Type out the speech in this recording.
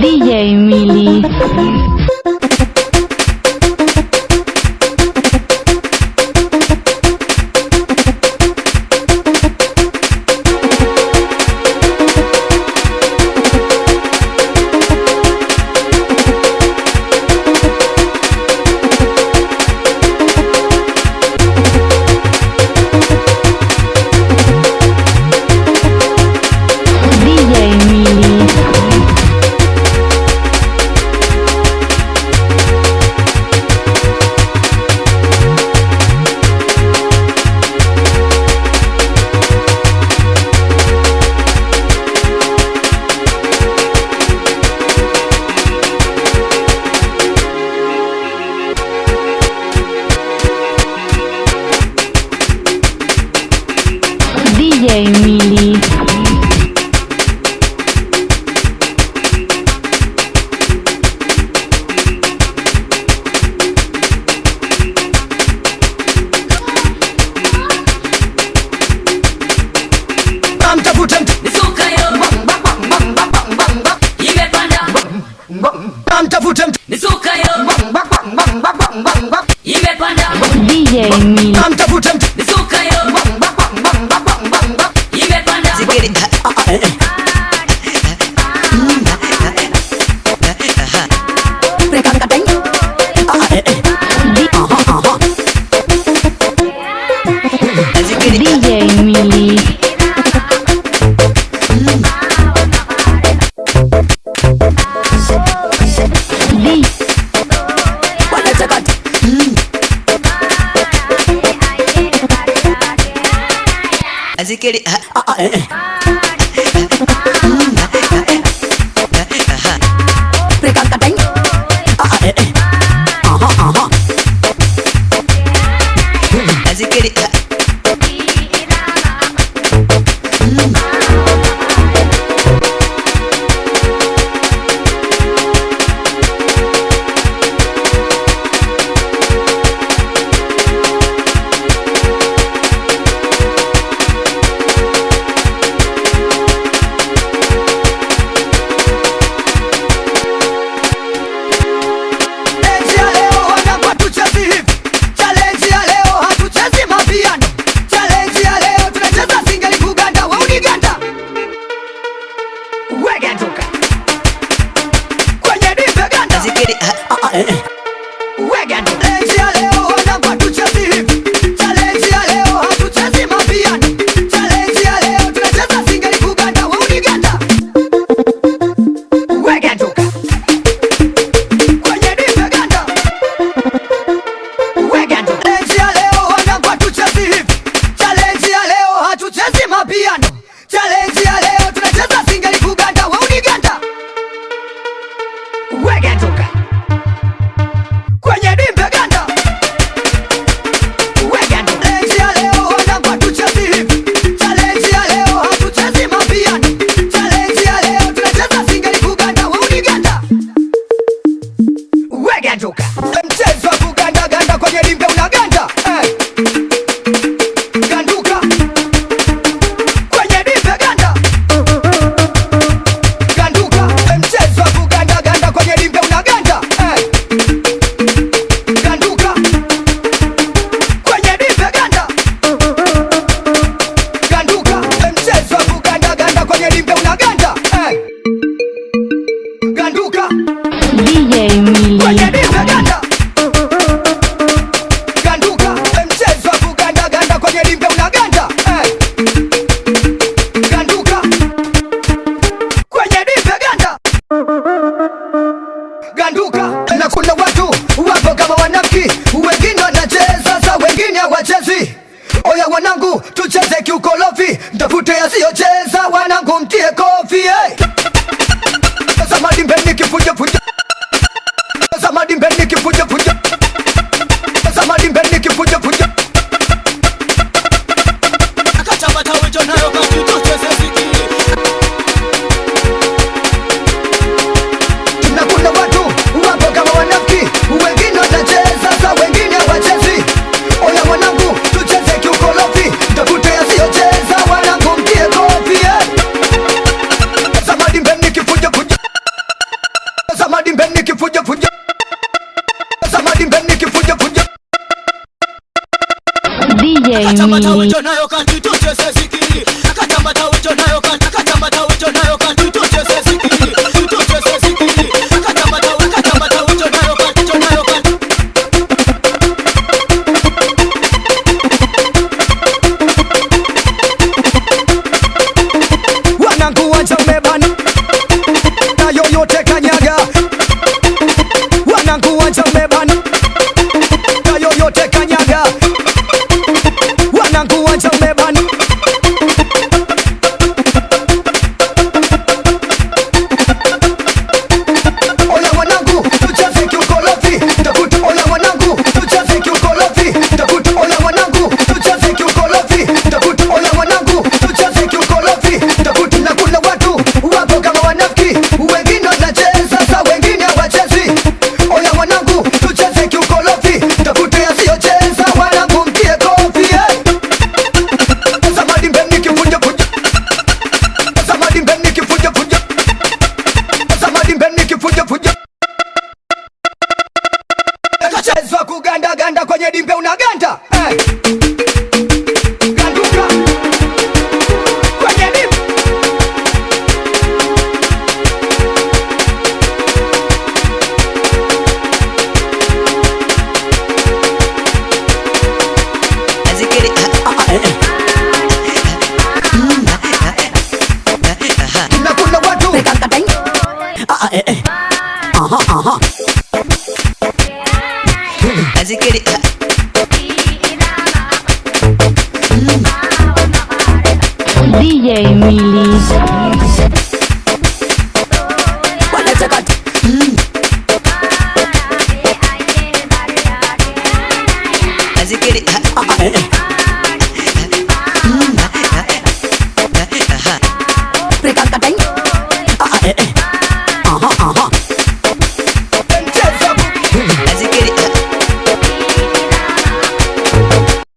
DJ Mili. DJ Mili. DJ Mili. Azikiri Mili. Wanangu wacha umebana na yoyote kanyaga. Wanangu wacha umebana na yoyote kanyaga. Wanangu wacha umebana. Oya wanangu tucheze kiukorofi takuta. Oya wanangu tucheze kiukorofi takuta. Oya wanangu tucheze kiukorofi takuta. Oya wanangu tucheze kiukorofi takuta. Na kuna watu wapo kama wanafiki, wengine wanacheza sa wengine hawachezi. Oya wanangu tucheze kiukorofi takuta. Yasiyocheza wanangu mtie kofi. Samadi mbeni kifuja fuja. Samadi mbeni kifuja fuja. Samadi mbeni kifuja fuja. Kachezwa kuganda ganda kwenye dimbe unaganda. Ganduka kwenye dimbe. Na kuna watu DJ Mili.